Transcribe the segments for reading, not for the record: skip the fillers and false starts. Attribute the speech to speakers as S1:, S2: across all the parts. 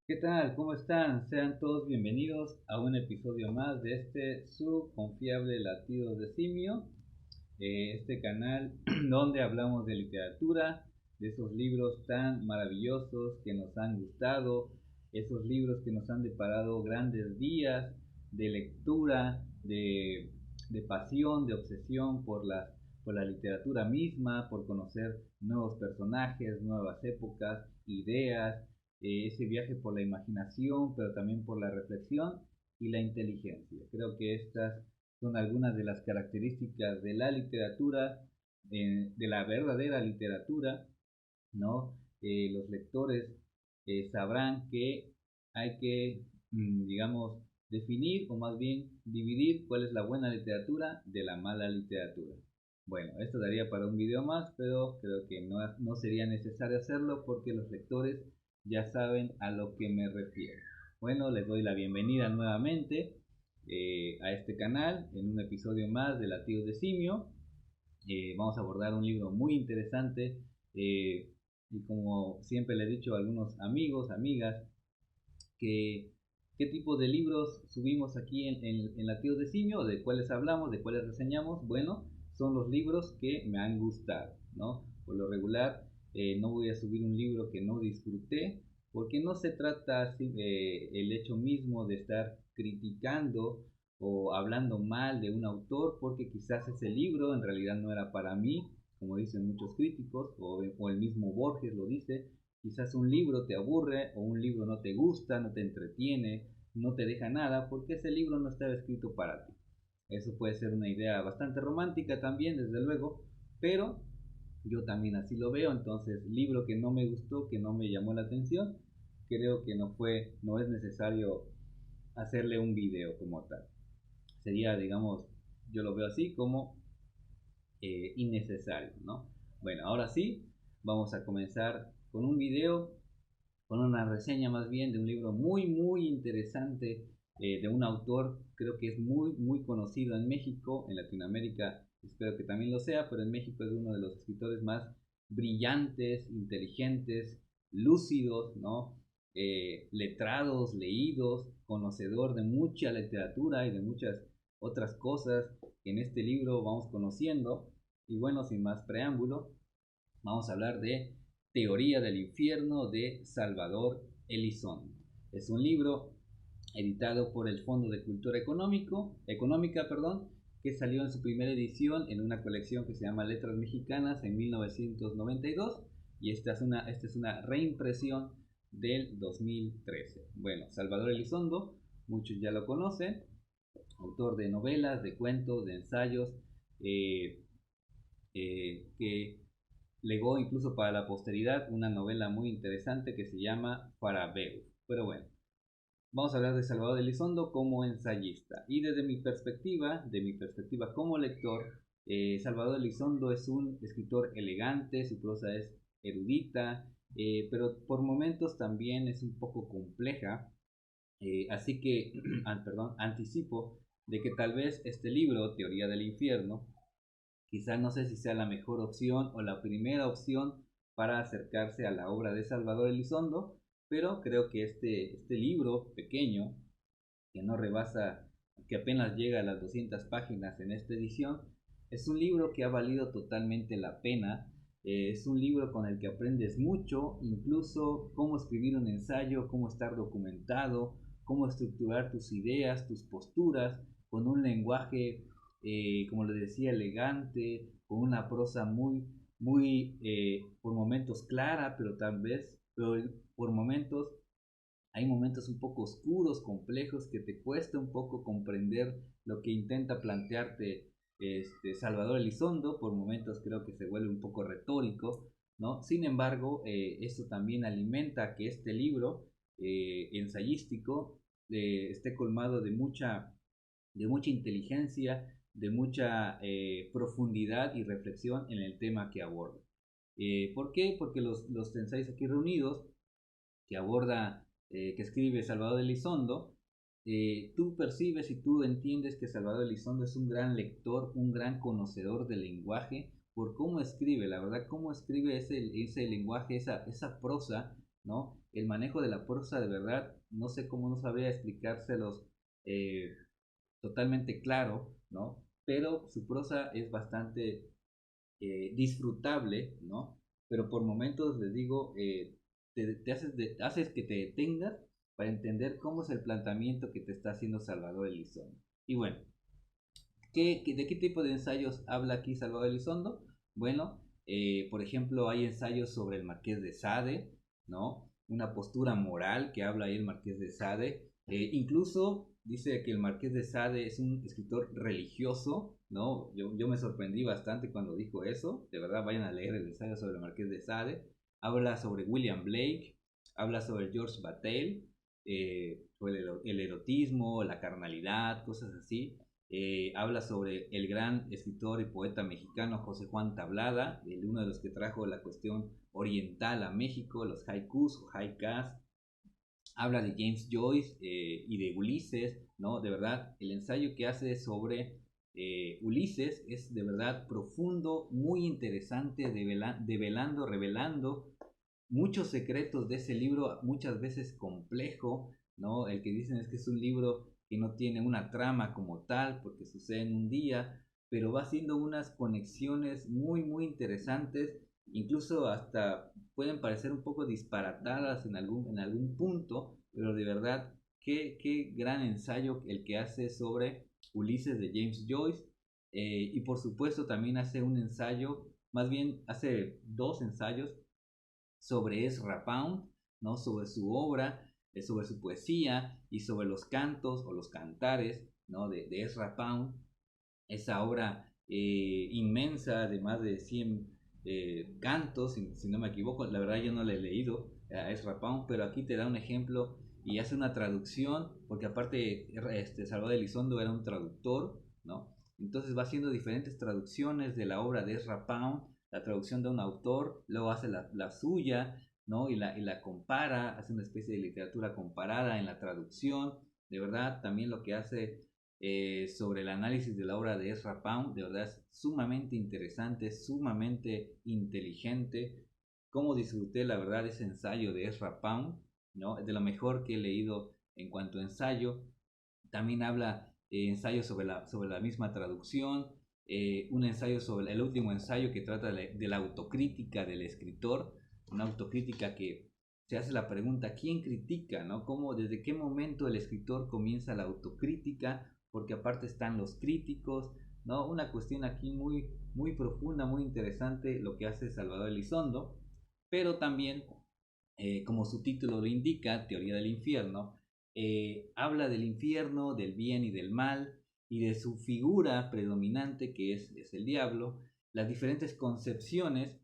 S1: ¿Qué tal? ¿Cómo están? Sean todos bienvenidos a un episodio más de su confiable latido de simio, este canal donde hablamos de literatura, de esos libros tan maravillosos que nos han gustado, esos libros que nos han deparado grandes días de lectura, de pasión, de obsesión por la literatura misma, por conocer nuevos personajes, nuevas épocas, ideas, ese viaje por la imaginación, pero también por la reflexión y la inteligencia. Creo que estas son algunas de las características de la literatura, de la verdadera literatura, ¿no? Los lectores sabrán que hay que, digamos, definir o más bien dividir cuál es la buena literatura de la mala literatura. Bueno, esto daría para un video más, pero creo que no sería necesario hacerlo porque los lectores ya saben a lo que me refiero. Bueno, les doy la bienvenida nuevamente a este canal en un episodio más de Latidos de Simio. Vamos a abordar un libro muy interesante eh, y como siempre le he dicho a algunos amigos, amigas, que qué tipo de libros subimos aquí en Latidos de Simio, de cuáles hablamos, de cuáles reseñamos. Bueno, son los libros que me han gustado, ¿no? Por lo regular, no voy a subir un libro que no disfruté, porque no se trata el hecho mismo de estar criticando o hablando mal de un autor, porque quizás ese libro en realidad no era para mí, como dicen muchos críticos, o el mismo Borges lo dice. Quizás un libro te aburre o un libro no te gusta, no te entretiene, no te deja nada porque ese libro no estaba escrito para ti. Eso puede ser una idea bastante romántica también, desde luego, pero yo también así lo veo. Entonces, libro que no me gustó, que no me llamó la atención, creo que no es necesario hacerle un video como tal. Sería, digamos, yo lo veo así como innecesario, ¿no? Bueno, ahora sí, vamos a comenzar con un video, con una reseña más bien de un libro muy interesante de un autor, creo que es muy conocido en México, en Latinoamérica espero que también lo sea, pero en México es uno de los escritores más brillantes, inteligentes, lúcidos, ¿no? Letrados, leídos, conocedor de mucha literatura y de muchas otras cosas que en este libro vamos conociendo. Y bueno, sin más preámbulo, vamos a hablar de Teoría del Infierno de Salvador Elizondo. Es un libro editado por el Fondo de Cultura Económica, que salió en su primera edición en una colección que se llama Letras Mexicanas en 1992 y esta es una reimpresión del 2013. Bueno, Salvador Elizondo, muchos ya lo conocen, autor de novelas, de cuentos, de ensayos, eh, que legó incluso para la posteridad una novela muy interesante que se llama Farabeu. Pero bueno, vamos a hablar de Salvador Elizondo como ensayista. Y desde de mi perspectiva como lector, Salvador Elizondo es un escritor elegante, su prosa es erudita, pero por momentos también es un poco compleja. Así que, perdón, anticipo de que tal vez este libro, Teoría del Infierno, quizá no sé si sea la mejor opción o la primera opción para acercarse a la obra de Salvador Elizondo, pero creo que este libro pequeño, que no rebasa, que apenas llega a las 200 páginas en esta edición, es un libro que ha valido totalmente la pena. Es un libro con el que aprendes mucho, incluso cómo escribir un ensayo, cómo estar documentado, cómo estructurar tus ideas, tus posturas, con un lenguaje, como les decía, elegante, con una prosa por momentos clara, pero por momentos hay momentos un poco oscuros, complejos, que te cuesta un poco comprender lo que intenta plantearte Salvador Elizondo. Por momentos creo que se vuelve un poco retórico, ¿no? Sin embargo, esto también alimenta que este libro ensayístico esté colmado de mucha inteligencia, de mucha profundidad y reflexión en el tema que aborda. ¿Por qué? Porque los ensayos aquí reunidos que aborda, que escribe Salvador Elizondo, tú percibes y tú entiendes que Salvador Elizondo es un gran lector, un gran conocedor del lenguaje, por cómo escribe, la verdad, cómo escribe ese lenguaje, esa prosa, ¿no? el manejo de la prosa, de verdad, no sé cómo, no sabría explicárselos eh, totalmente claro, ¿no? Pero su prosa es bastante disfrutable, ¿no? Pero por momentos les digo, haces que te detengas para entender cómo es el planteamiento que te está haciendo Salvador Elizondo. Y bueno, de qué tipo de ensayos habla aquí Salvador Elizondo? Bueno, por ejemplo, hay ensayos sobre el Marqués de Sade, ¿no? Una postura moral que habla ahí el Marqués de Sade. Incluso dice que el Marqués de Sade es un escritor religioso, ¿no? Yo me sorprendí bastante cuando dijo eso. De verdad, vayan a leer el ensayo sobre el Marqués de Sade. Habla sobre William Blake, habla sobre George Bataille, sobre el erotismo, la carnalidad, cosas así. Habla sobre el gran escritor y poeta mexicano José Juan Tablada, uno de los que trajo la cuestión oriental a México, los haikus o haikas. Habla de James Joyce y de Ulises, ¿no? De verdad, el ensayo que hace sobre Ulises es de verdad profundo, muy interesante, develando, revelando muchos secretos de ese libro, muchas veces complejo, ¿no? El que dicen es que es un libro que no tiene una trama como tal, porque sucede en un día, pero va haciendo unas conexiones muy, muy interesantes, incluso hasta pueden parecer un poco disparatadas en algún punto, pero de verdad, qué gran ensayo el que hace sobre Ulises de James Joyce, y por supuesto también hace un ensayo, más bien hace dos ensayos sobre Ezra Pound, ¿no? Sobre su obra, sobre su poesía y sobre los cantos o los cantares, ¿no? de Ezra Pound, esa obra inmensa de más de 100 cantos, si no me equivoco. La verdad yo no la he leído a Ezra Pound, pero aquí te da un ejemplo y hace una traducción, porque aparte Salvador Elizondo era un traductor, ¿no? Entonces va haciendo diferentes traducciones de la obra de Ezra Pound, la traducción de un autor, luego hace la suya, ¿no? Y la compara, hace una especie de literatura comparada en la traducción. De verdad, también lo que hace sobre el análisis de la obra de Ezra Pound, de verdad es sumamente interesante, sumamente inteligente. Cómo disfruté, la verdad, ese ensayo de Ezra Pound, ¿no? De lo mejor que he leído en cuanto a ensayo. También habla ensayo sobre la misma traducción, un ensayo sobre el último ensayo que trata de la autocrítica del escritor, una autocrítica que se hace la pregunta, ¿quién critica? ¿No? ¿Cómo, desde qué momento el escritor comienza la autocrítica? Porque aparte están los críticos, ¿no? Una cuestión aquí muy, muy profunda, muy interesante lo que hace Salvador Elizondo, pero también, como su título lo indica, Teoría del Infierno, habla del infierno, del bien y del mal, y de su figura predominante que es el diablo, las diferentes concepciones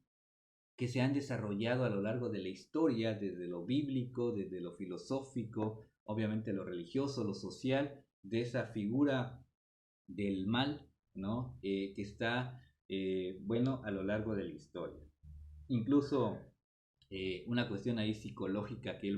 S1: que se han desarrollado a lo largo de la historia, desde lo bíblico, desde lo filosófico, obviamente lo religioso, lo social, de esa figura del mal, ¿no? Que está, bueno, a lo largo de la historia. Incluso una cuestión ahí psicológica que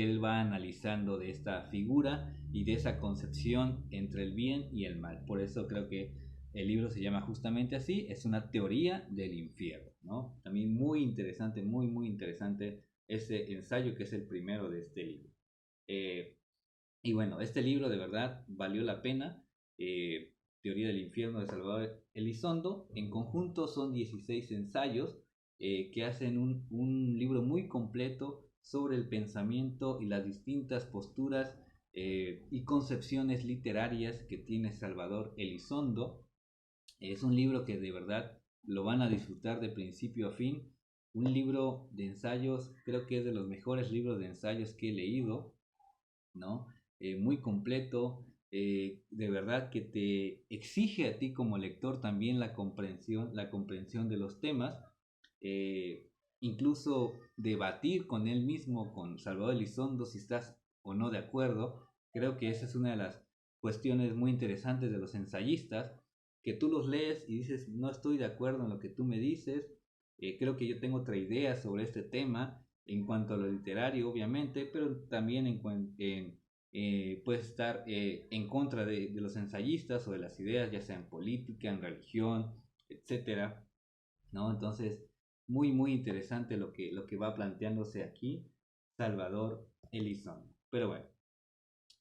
S1: él va analizando de esta figura y de esa concepción entre el bien y el mal. Por eso creo que el libro se llama justamente así, es una teoría del infierno, ¿no? También muy interesante, muy, muy interesante ese ensayo que es el primero de este libro. Eh, y bueno, este libro de verdad valió la pena. Teoría del infierno de Salvador Elizondo. En conjunto son 16 ensayos que hacen un libro muy completo sobre el pensamiento y las distintas posturas y concepciones literarias que tiene Salvador Elizondo. Es un libro que de verdad lo van a disfrutar de principio a fin. Un libro de ensayos, creo que es de los mejores libros de ensayos que he leído, ¿no? Muy completo, de verdad que te exige a ti como lector también la comprensión de los temas, eh, incluso debatir con él mismo, con Salvador Elizondo, si estás o no de acuerdo. Creo que esa es una de las cuestiones muy interesantes de los ensayistas, que tú los lees y dices, no estoy de acuerdo en lo que tú me dices, creo que yo tengo otra idea sobre este tema en cuanto a lo literario, obviamente, pero también puedes estar en contra de los ensayistas o de las ideas, ya sea en política, en religión, etcétera, ¿no? Entonces, muy, muy interesante lo que va planteándose aquí Salvador Elizondo. Pero bueno,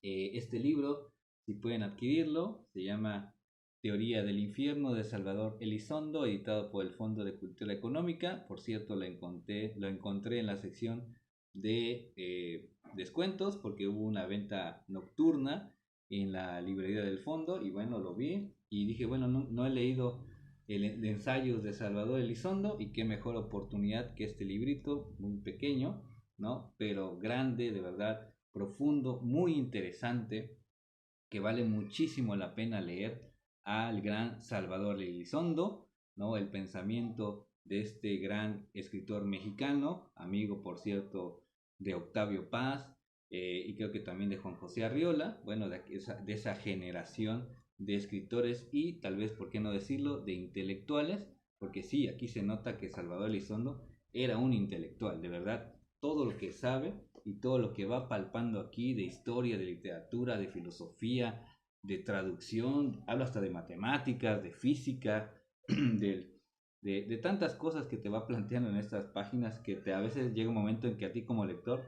S1: este libro, si pueden adquirirlo, se llama Teoría del Infierno de Salvador Elizondo, editado por el Fondo de Cultura Económica. Por cierto, lo encontré en la sección de descuentos, porque hubo una venta nocturna en la librería del fondo, y bueno, lo vi y dije, bueno, no he leído el ensayos de Salvador Elizondo, y qué mejor oportunidad que este librito, muy pequeño, ¿no? Pero grande, de verdad, profundo, muy interesante, que vale muchísimo la pena leer al gran Salvador Elizondo, ¿no? El pensamiento de este gran escritor mexicano, amigo, por cierto, de Octavio Paz, y creo que también de Juan José Arriola, bueno, de esa generación de escritores y tal vez, por qué no decirlo, de intelectuales, porque sí, aquí se nota que Salvador Elizondo era un intelectual, de verdad, todo lo que sabe y todo lo que va palpando aquí de historia, de literatura, de filosofía, de traducción, habla hasta de matemáticas, de física, de tantas cosas que te va planteando en estas páginas, que a veces llega un momento en que a ti como lector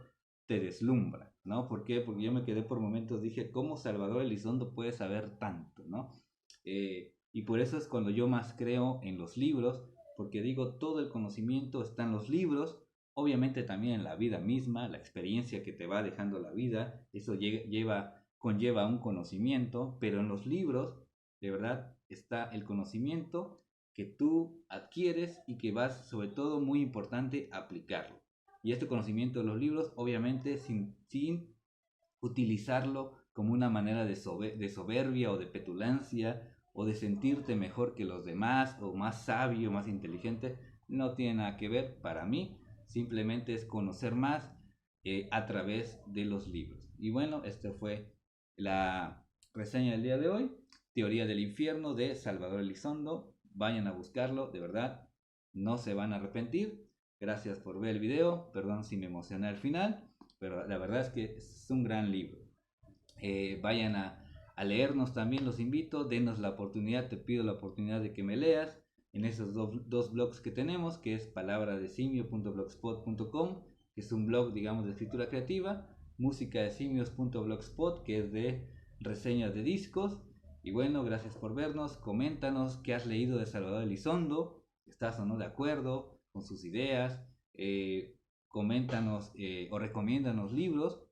S1: te deslumbra, ¿no? ¿Por qué? Porque yo me quedé por momentos, dije, ¿cómo Salvador Elizondo puede saber tanto, ¿no? Y por eso es cuando yo más creo en los libros, porque digo, todo el conocimiento está en los libros, obviamente también en la vida misma, la experiencia que te va dejando la vida, eso conlleva un conocimiento, pero en los libros, de verdad, está el conocimiento que tú adquieres y que vas, sobre todo, muy importante, aplicarlo. Y este conocimiento de los libros, obviamente, sin utilizarlo como una manera de soberbia o de petulancia o de sentirte mejor que los demás o más sabio, más inteligente, no tiene nada que ver para mí, simplemente es conocer más a través de los libros. Y bueno, esta fue la reseña del día de hoy, Teoría del Infierno de Salvador Elizondo. Vayan a buscarlo, de verdad, no se van a arrepentir. Gracias por ver el video, perdón si me emocioné al final, pero la verdad es que es un gran libro. Vayan a leernos también, los invito, denos la oportunidad, te pido la oportunidad de que me leas en esos dos blogs que tenemos, que es palabradesimio.blogspot.com, que es un blog, digamos, de escritura creativa, musicadesimios.blogspot, que es de reseñas de discos. Y bueno, gracias por vernos, coméntanos qué has leído de Salvador Elizondo, estás o no de acuerdo con sus ideas, coméntanos o recomiéndanos libros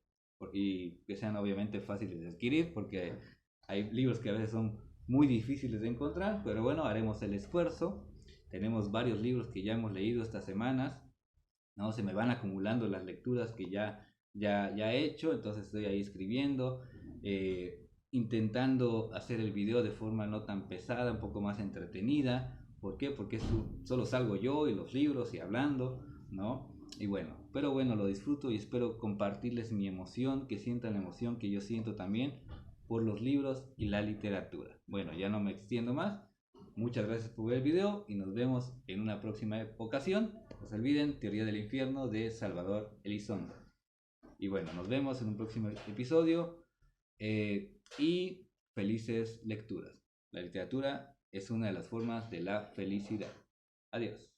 S1: y que sean obviamente fáciles de adquirir, porque hay libros que a veces son muy difíciles de encontrar, pero bueno, haremos el esfuerzo. Tenemos varios libros que ya hemos leído estas semanas, ¿no? Se me van acumulando las lecturas que ya he hecho, entonces estoy ahí escribiendo, intentando hacer el video de forma no tan pesada, un poco más entretenida. ¿Por qué? Porque solo salgo yo y los libros y hablando, ¿no? Y bueno, pero bueno, lo disfruto y espero compartirles mi emoción, que sientan la emoción que yo siento también por los libros y la literatura. Bueno, ya no me extiendo más. Muchas gracias por ver el video y nos vemos en una próxima ocasión. No se olviden, Teoría del Infierno de Salvador Elizondo. Y bueno, nos vemos en un próximo episodio y felices lecturas. La literatura es una de las formas de la felicidad. Adiós.